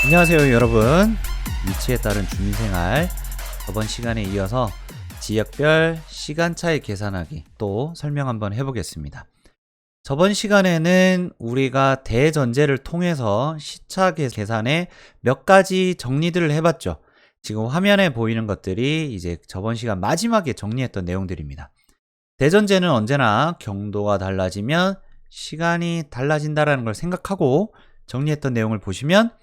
안녕하세요 여러분. 위치에 따른 주민생활, 저번 시간에 이어서 지역별 시간차이 계산하기 또 설명 한번 해보겠습니다. 저번 시간에는 우리가 대전제를 통해서 시차 계산에 몇 가지 정리들을 해봤죠. 지금 화면에 보이는 것들이 이제 저번 시간 마지막에 정리했던 내용들입니다. 대전제는 언제나 경도가 달라지면 시간이 달라진다는 걸 생각하고 정리했던 내용을 보시면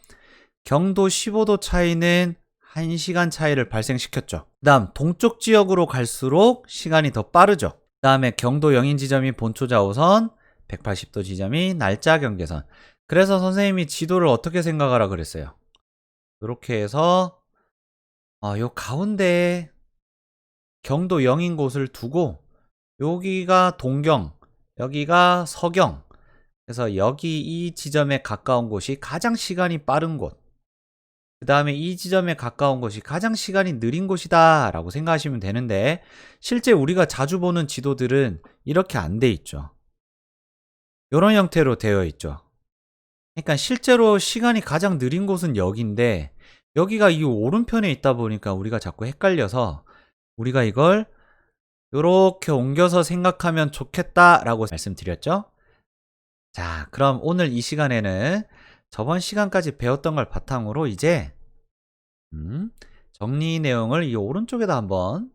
경도 15도 차이는 1시간 차이를 발생시켰죠. 그 다음 동쪽 지역으로 갈수록 시간이 더 빠르죠. 그 다음에 경도 영인 지점이 본초 좌우선, 180도 지점이 날짜 경계선. 그래서 선생님이 지도를 어떻게 생각하라 그랬어요. 이렇게 해서 요 가운데에 경도 영인 곳을 두고 여기가 동경, 여기가 서경. 그래서 여기 이 지점에 가까운 곳이 가장 시간이 빠른 곳, 그 다음에 이 지점에 가까운 곳이 가장 시간이 느린 곳이다 라고 생각하시면 되는데, 실제 우리가 자주 보는 지도들은 이렇게 안 돼 있죠. 이런 형태로 되어 있죠. 그러니까 실제로 시간이 가장 느린 곳은 여기인데 여기가 이 오른편에 있다 보니까 우리가 자꾸 헷갈려서 우리가 이걸 이렇게 옮겨서 생각하면 좋겠다 라고 말씀드렸죠. 자, 그럼 오늘 이 시간에는 저번 시간까지 배웠던 걸 바탕으로 이제 정리 내용을 이 오른쪽에다 한번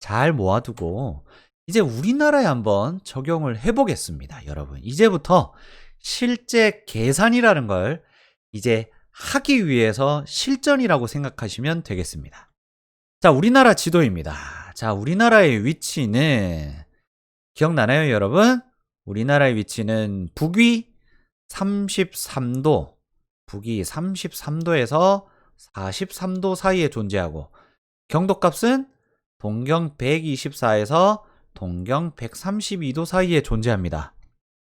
잘 모아두고 이제 우리나라에 한번 적용을 해보겠습니다. 여러분, 이제부터 실제 계산이라는 걸 이제 하기 위해서 실전이라고 생각하시면 되겠습니다. 자, 우리나라 지도입니다. 자, 우리나라의 위치는 기억나나요, 여러분? 우리나라의 위치는 북위 33도, 북위 33도에서 43도 사이에 존재하고, 경도값은 동경 124에서 동경 132도 사이에 존재합니다.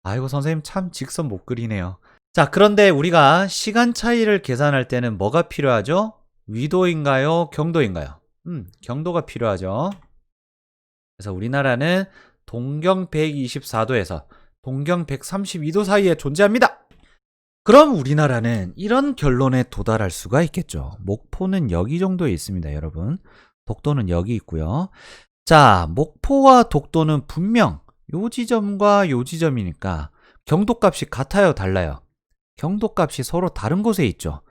아이고, 선생님 참 직선 못 그리네요. 자, 그런데 우리가 시간 차이를 계산할 때는 뭐가 필요하죠? 위도인가요? 경도인가요? 경도가 필요하죠. 그래서 우리나라는 동경 124도에서 동경 132도 사이에 존재합니다. 그럼 우리나라는 이런 결론에 도달할 수가 있겠죠. 목포는 여기 정도에 있습니다, 여러분. 독도는 여기 있고요. 자, 목포와 독도는 분명 요 지점과 요 지점이니까 경도값이 같아요, 달라요? 경도값이 서로 다른 곳에 있죠.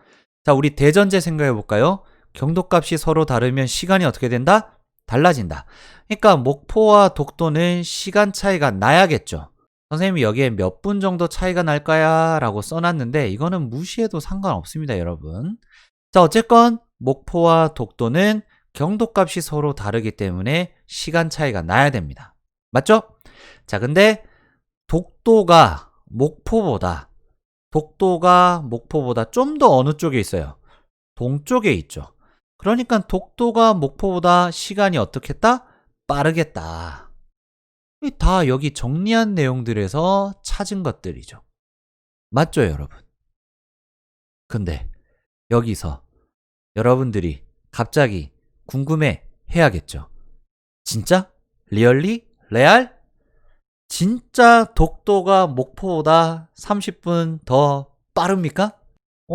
자, 우리 대전제 생각해 볼까요? 경도값이 서로 다르면 시간이 어떻게 된다? 달라진다. 그러니까 목포와 독도는 시간 차이가 나야겠죠. 선생님이 여기에 몇 분 정도 차이가 날까야? 라고 써놨는데 이거는 무시해도 상관없습니다, 여러분. 자, 어쨌건 목포와 독도는 경도값이 서로 다르기 때문에 시간 차이가 나야 됩니다. 맞죠? 자, 근데 독도가 목포보다 좀 더 어느 쪽에 있어요? 동쪽에 있죠. 그러니까 독도가 목포보다 시간이 어떻겠다? 빠르겠다. 다 여기 정리한 내용들에서 찾은 것들이죠. 맞죠, 여러분? 근데 여기서 여러분들이 갑자기 궁금해 해야겠죠. 진짜? 리얼리? 레알? 진짜 독도가 목포보다 30분 더 빠릅니까?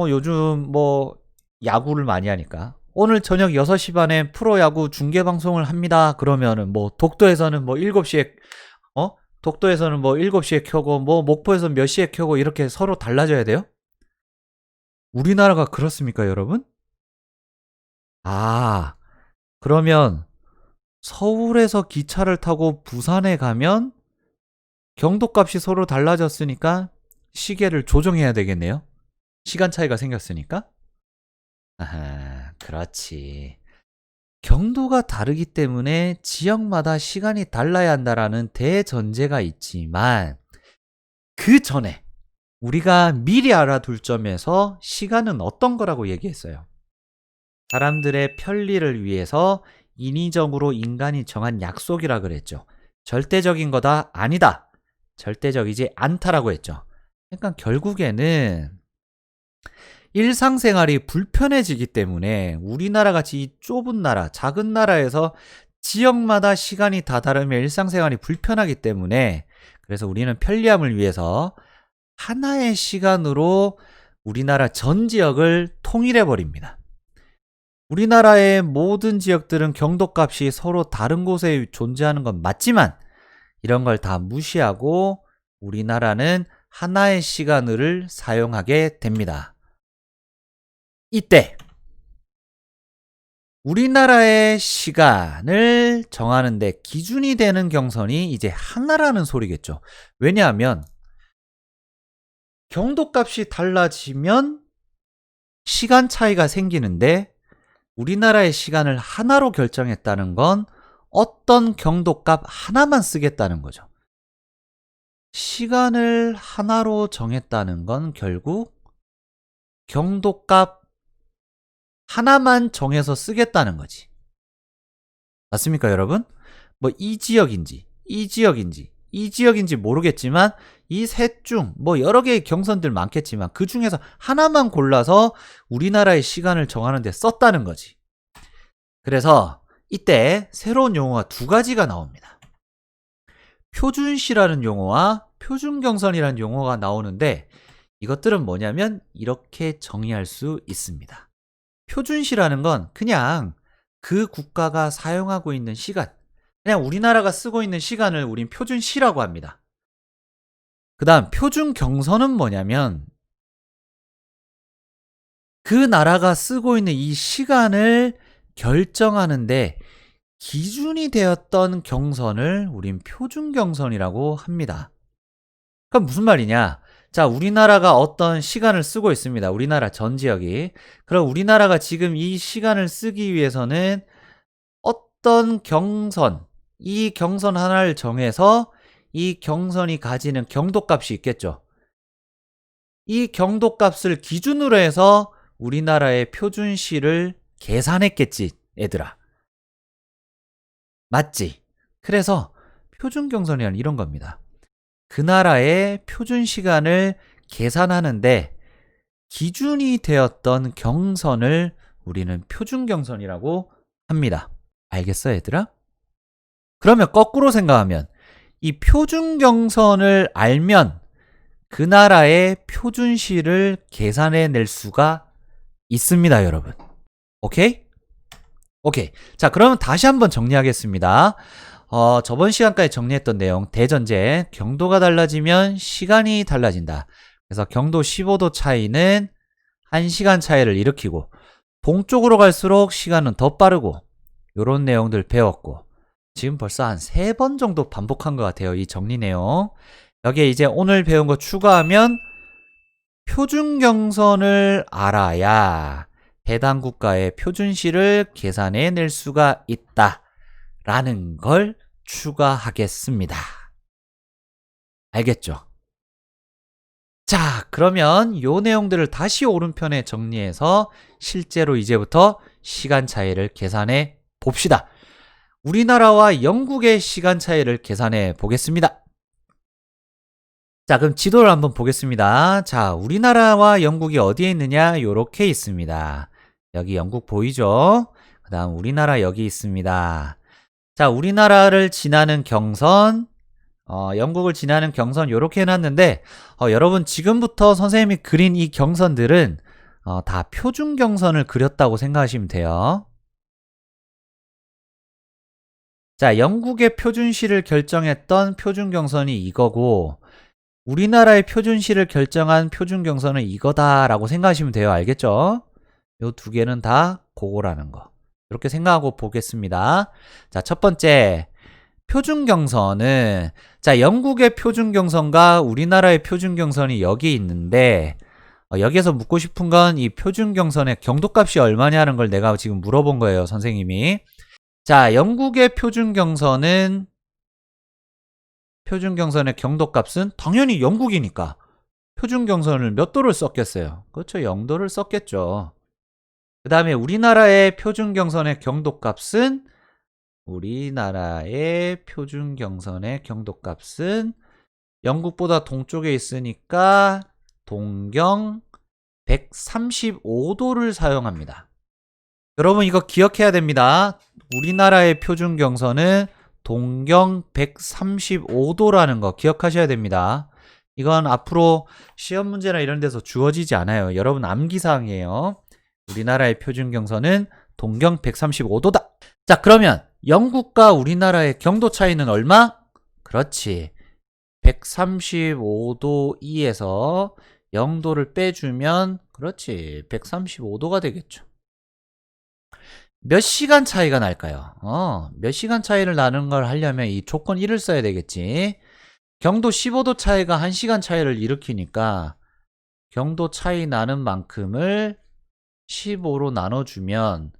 요즘 뭐 야구를 많이 하니까 오늘 저녁 6시 반에 프로야구 중계방송을 합니다. 그러면은 뭐 독도에서는 뭐 7시에 독도에서는 뭐 7시에 켜고 뭐 목포에서는 몇 시에 켜고 이렇게 서로 달라져야 돼요? 우리나라가 그렇습니까, 여러분? 아, 그러면 서울에서 기차를 타고 부산에 가면 경도값이 서로 달라졌으니까 시계를 조정해야 되겠네요. 시간 차이가 생겼으니까. 아하, 그렇지. 경도가 다르기 때문에 지역마다 시간이 달라야 한다라는 대전제가 있지만 그 전에 우리가 미리 알아둘 점에서 시간은 어떤 거라고 얘기했어요? 사람들의 편리를 위해서 인위적으로 인간이 정한 약속이라 그랬죠. 절대적인 거다? 아니다. 절대적이지 않다라고 했죠. 그러니까 결국에는 일상생활이 불편해지기 때문에 우리나라 같이 이 좁은 나라, 작은 나라에서 지역마다 시간이 다 다르면 일상생활이 불편하기 때문에 그래서 우리는 편리함을 위해서 하나의 시간으로 우리나라 전 지역을 통일해 버립니다. 우리나라의 모든 지역들은 경도값이 서로 다른 곳에 존재하는 건 맞지만 이런 걸 다 무시하고 우리나라는 하나의 시간을 사용하게 됩니다. 이때 우리나라의 시간을 정하는데 기준이 되는 경선이 이제 하나라는 소리겠죠. 왜냐하면 경도값이 달라지면 시간 차이가 생기는데 우리나라의 시간을 하나로 결정했다는 건 어떤 경도값 하나만 쓰겠다는 거죠. 시간을 하나로 정했다는 건 결국 경도값 하나만 정해서 쓰겠다는 거지. 맞습니까, 여러분? 뭐 이 지역인지, 이 지역인지, 이 지역인지 모르겠지만 이 셋 중 뭐 여러 개의 경선들 많겠지만 그 중에서 하나만 골라서 우리나라의 시간을 정하는 데 썼다는 거지. 그래서 이때 새로운 용어가 두 가지가 나옵니다. 표준시라는 용어와 표준경선이라는 용어가 나오는데 이것들은 뭐냐면 이렇게 정의할 수 있습니다. 표준시라는 건 그냥 그 국가가 사용하고 있는 시간, 그냥 우리나라가 쓰고 있는 시간을 우린 표준시라고 합니다. 그 다음 표준경선은 뭐냐면 그 나라가 쓰고 있는 이 시간을 결정하는데 기준이 되었던 경선을 우린 표준경선이라고 합니다. 그럼 무슨 말이냐? 자, 우리나라가 어떤 시간을 쓰고 있습니다. 우리나라 전 지역이. 그럼 우리나라가 지금 이 시간을 쓰기 위해서는 어떤 경선, 이 경선 하나를 정해서 이 경선이 가지는 경도값이 있겠죠. 이 경도값을 기준으로 해서 우리나라의 표준시를 계산했겠지, 얘들아. 맞지? 그래서 표준경선이란 이런 겁니다. 그 나라의 표준시간을 계산하는데 기준이 되었던 경선을 우리는 표준경선이라고 합니다. 알겠어, 얘들아? 그러면 거꾸로 생각하면 이 표준경선을 알면 그 나라의 표준시를 계산해낼 수가 있습니다, 여러분. 오케이? 오케이. 자, 그러면 다시 한번 정리하겠습니다. 저번 시간까지 정리했던 내용, 대전제, 경도가 달라지면 시간이 달라진다. 그래서 경도 15도 차이는 1시간 차이를 일으키고 동쪽으로 갈수록 시간은 더 빠르고 요런 내용들 배웠고 지금 벌써 한 3번 정도 반복한 것 같아요. 이 정리 내용. 여기에 이제 오늘 배운 거 추가하면 표준경선을 알아야 해당 국가의 표준시를 계산해낼 수가 있다 라는 걸 추가하겠습니다. 알겠죠? 자, 그러면 요 내용들을 다시 오른편에 정리해서 실제로 이제부터 시간 차이를 계산해 봅시다. 우리나라와 영국의 시간 차이를 계산해 보겠습니다. 자, 그럼 지도를 한번 보겠습니다. 자, 우리나라와 영국이 어디에 있느냐? 요렇게 있습니다. 여기 영국 보이죠? 그 다음 우리나라 여기 있습니다. 자, 우리나라를 지나는 경선, 영국을 지나는 경선 요렇게 해놨는데 여러분 지금부터 선생님이 그린 이 경선들은 다 표준 경선을 그렸다고 생각하시면 돼요. 자, 영국의 표준시를 결정했던 표준 경선이 이거고 우리나라의 표준시를 결정한 표준 경선은 이거다라고 생각하시면 돼요. 알겠죠? 요 두 개는 다 그거라는 거. 이렇게 생각하고 보겠습니다. 자, 첫 번째 표준경선은 자, 영국의 표준경선과 우리나라의 표준경선이 여기 있는데 여기에서 묻고 싶은 건 이 표준경선의 경도값이 얼마냐는 걸 내가 지금 물어본 거예요, 선생님이. 자, 영국의 표준경선의 경도값은 당연히 영국이니까 표준경선을 몇 도를 썼겠어요? 그렇죠, 0도를 썼겠죠. 그 다음에 우리나라의 표준경선의 경도값은 영국보다 동쪽에 있으니까 동경 135도를 사용합니다. 여러분 이거 기억해야 됩니다. 우리나라의 표준경선은 동경 135도라는 거 기억하셔야 됩니다. 이건 앞으로 시험 문제나 이런 데서 주어지지 않아요. 여러분 암기사항이에요. 우리나라의 표준경선은 동경 135도다. 자, 그러면 영국과 우리나라의 경도 차이는 얼마? 그렇지. 135도 2에서 0도를 빼주면 그렇지. 135도가 되겠죠. 몇 시간 차이가 날까요? 몇 시간 차이를 나는 걸 하려면 이 조건 1을 써야 되겠지. 경도 15도 차이가 1시간 차이를 일으키니까 경도 차이 나는 만큼을 15로 나눠주면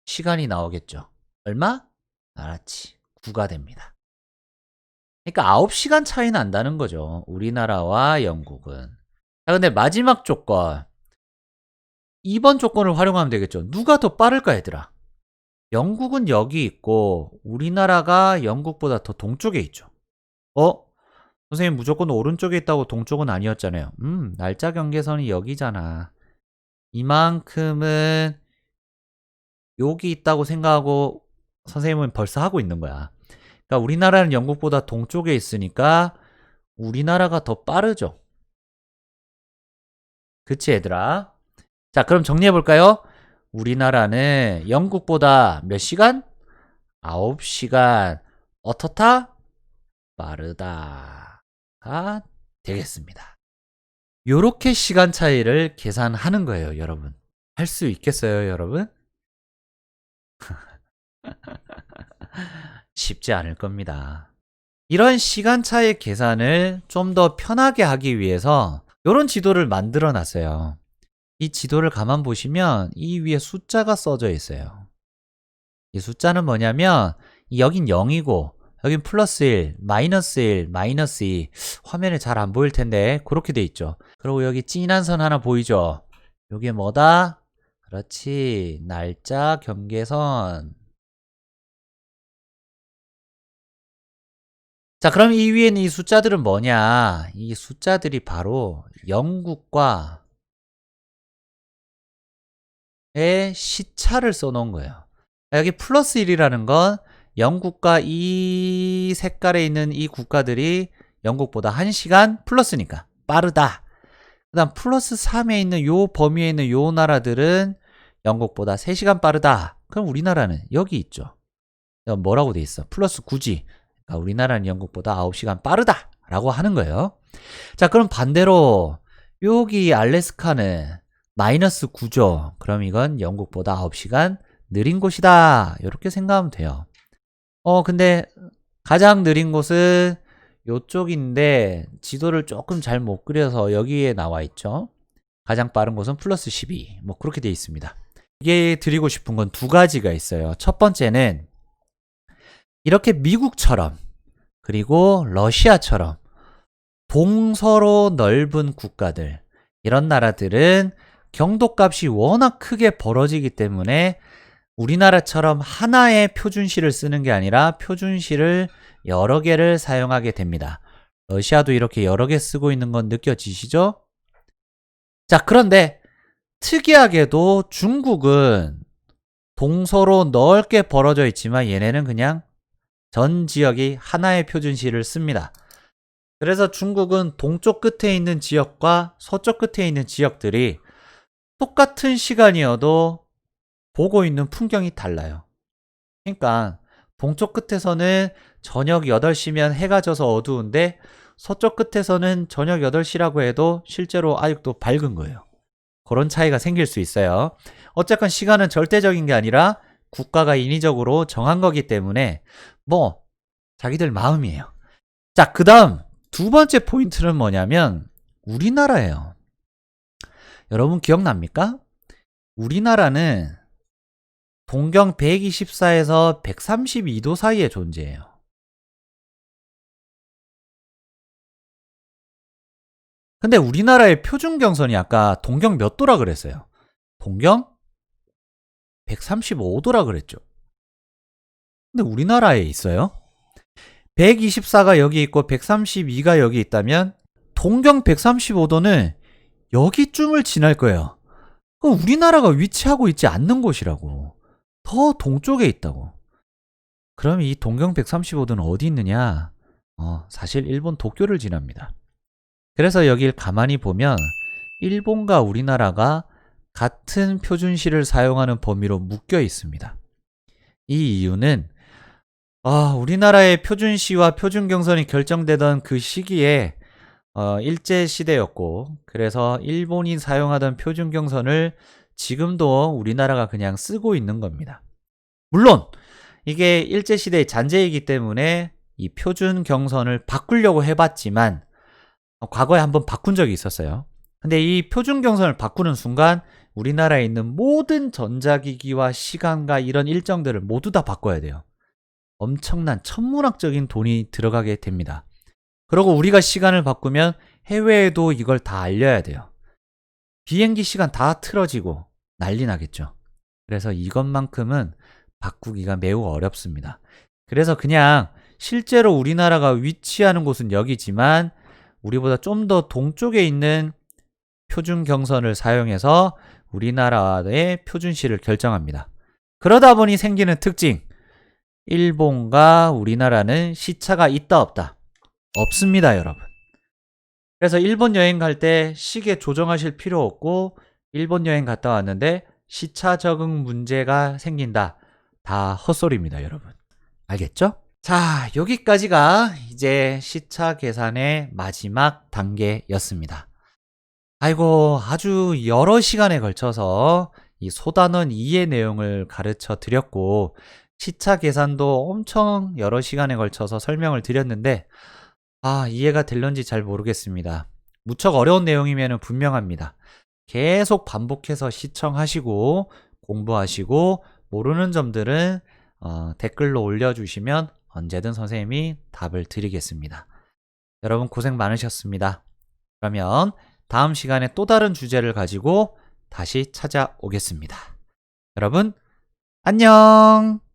시간이 나오겠죠. 얼마? 알았지. 9가 됩니다. 그러니까 9시간 차이 난다는 거죠. 우리나라와 영국은. 자, 근데 마지막 조건. 2번 조건을 활용하면 되겠죠. 누가 더 빠를까 얘들아? 영국은 여기 있고 우리나라가 영국보다 더 동쪽에 있죠. 선생님 무조건 오른쪽에 있다고 동쪽은 아니었잖아요. 날짜 경계선이 여기잖아. 이만큼은 여기 있다고 생각하고 선생님은 벌써 하고 있는 거야. 그러니까 우리나라는 영국보다 동쪽에 있으니까 우리나라가 더 빠르죠. 그치 얘들아? 자, 그럼 정리해볼까요? 우리나라는 영국보다 몇 시간? 9시간 어떻다? 빠르다가 되겠습니다. 요렇게 시간 차이를 계산하는 거예요, 여러분. 할 수 있겠어요, 여러분? 쉽지 않을 겁니다. 이런 시간 차이 계산을 좀 더 편하게 하기 위해서 이런 지도를 만들어 놨어요. 이 지도를 가만 보시면 이 위에 숫자가 써져 있어요. 이 숫자는 뭐냐면 여긴 0이고 여긴 플러스 1, 마이너스 1, 마이너스 2. 화면에 잘 안 보일 텐데 그렇게 돼 있죠. 그리고 여기 진한 선 하나 보이죠? 요게 뭐다? 그렇지. 날짜 경계선. 자, 그럼 이 위에 있는 이 숫자들은 뭐냐? 이 숫자들이 바로 영국과 의 시차를 써놓은 거예요. 여기 플러스 1이라는 건 영국과 이 색깔에 있는 이 국가들이 영국보다 1시간 플러스니까 빠르다. 그 다음 플러스 3에 있는 요 범위에 있는 요 나라들은 영국보다 3시간 빠르다. 그럼 우리나라는 여기 있죠. 뭐라고 돼 있어? 플러스 9지. 그러니까 우리나라는 영국보다 9시간 빠르다 라고 하는 거예요. 자, 그럼 반대로 여기 알래스카는 마이너스 9죠. 그럼 이건 영국보다 9시간 느린 곳이다. 이렇게 생각하면 돼요. 근데 가장 느린 곳은 요쪽인데 지도를 조금 잘 못 그려서 여기에 나와 있죠. 가장 빠른 곳은 플러스 12. 뭐 그렇게 돼 있습니다. 이게 드리고 싶은 건 두 가지가 있어요. 첫 번째는 이렇게 미국처럼 그리고 러시아처럼 동서로 넓은 국가들, 이런 나라들은 경도값이 워낙 크게 벌어지기 때문에 우리나라처럼 하나의 표준시를 쓰는 게 아니라 표준시를 여러 개를 사용하게 됩니다. 러시아도 이렇게 여러 개 쓰고 있는 건 느껴지시죠? 자, 그런데 특이하게도 중국은 동서로 넓게 벌어져 있지만 얘네는 그냥 전 지역이 하나의 표준시를 씁니다. 그래서 중국은 동쪽 끝에 있는 지역과 서쪽 끝에 있는 지역들이 똑같은 시간이어도 보고 있는 풍경이 달라요. 그러니까 동쪽 끝에서는 저녁 8시면 해가 져서 어두운데 서쪽 끝에서는 저녁 8시라고 해도 실제로 아직도 밝은 거예요. 그런 차이가 생길 수 있어요. 어쨌건 시간은 절대적인 게 아니라 국가가 인위적으로 정한 거기 때문에 뭐 자기들 마음이에요. 자, 그 다음 두 번째 포인트는 뭐냐면 우리나라예요. 여러분 기억납니까? 우리나라는 동경 124에서 132도 사이에 존재해요. 근데 우리나라의 표준경선이 아까 동경 몇 도라 그랬어요? 동경 135도라 그랬죠. 근데 우리나라에 있어요? 124가 여기 있고 132가 여기 있다면 동경 135도는 여기쯤을 지날 거예요. 그럼 우리나라가 위치하고 있지 않는 곳이라고. 더 동쪽에 있다고. 그럼 이 동경 135도는 어디 있느냐? 사실 일본 도쿄를 지납니다. 그래서 여길 가만히 보면 일본과 우리나라가 같은 표준시를 사용하는 범위로 묶여 있습니다. 이 이유는 우리나라의 표준시와 표준경선이 결정되던 그 시기에 일제시대였고, 그래서 일본이 사용하던 표준경선을 지금도 우리나라가 그냥 쓰고 있는 겁니다. 물론 이게 일제시대의 잔재이기 때문에 이 표준경선을 바꾸려고 해봤지만 과거에 한번 바꾼 적이 있었어요. 근데 이 표준경선을 바꾸는 순간 우리나라에 있는 모든 전자기기와 시간과 이런 일정들을 모두 다 바꿔야 돼요. 엄청난 천문학적인 돈이 들어가게 됩니다. 그리고 우리가 시간을 바꾸면 해외에도 이걸 다 알려야 돼요. 비행기 시간 다 틀어지고 난리 나겠죠. 그래서 이것만큼은 바꾸기가 매우 어렵습니다. 그래서 그냥 실제로 우리나라가 위치하는 곳은 여기지만 우리보다 좀 더 동쪽에 있는 표준경선을 사용해서 우리나라의 표준시를 결정합니다. 그러다 보니 생기는 특징, 일본과 우리나라는 시차가 있다 없다? 없습니다, 여러분. 그래서 일본 여행 갈 때 시계 조정하실 필요 없고 일본 여행 갔다 왔는데 시차 적응 문제가 생긴다. 다 헛소리입니다, 여러분. 알겠죠? 자, 여기까지가 이제 시차 계산의 마지막 단계였습니다. 아이고, 아주 여러 시간에 걸쳐서 이 소단원 2의 내용을 가르쳐 드렸고, 시차 계산도 엄청 여러 시간에 걸쳐서 설명을 드렸는데, 이해가 될런지 잘 모르겠습니다. 무척 어려운 내용이면 분명합니다. 계속 반복해서 시청하시고, 공부하시고, 모르는 점들은 댓글로 올려주시면 언제든 선생님이 답을 드리겠습니다. 여러분 고생 많으셨습니다. 그러면 다음 시간에 또 다른 주제를 가지고 다시 찾아오겠습니다. 여러분, 안녕!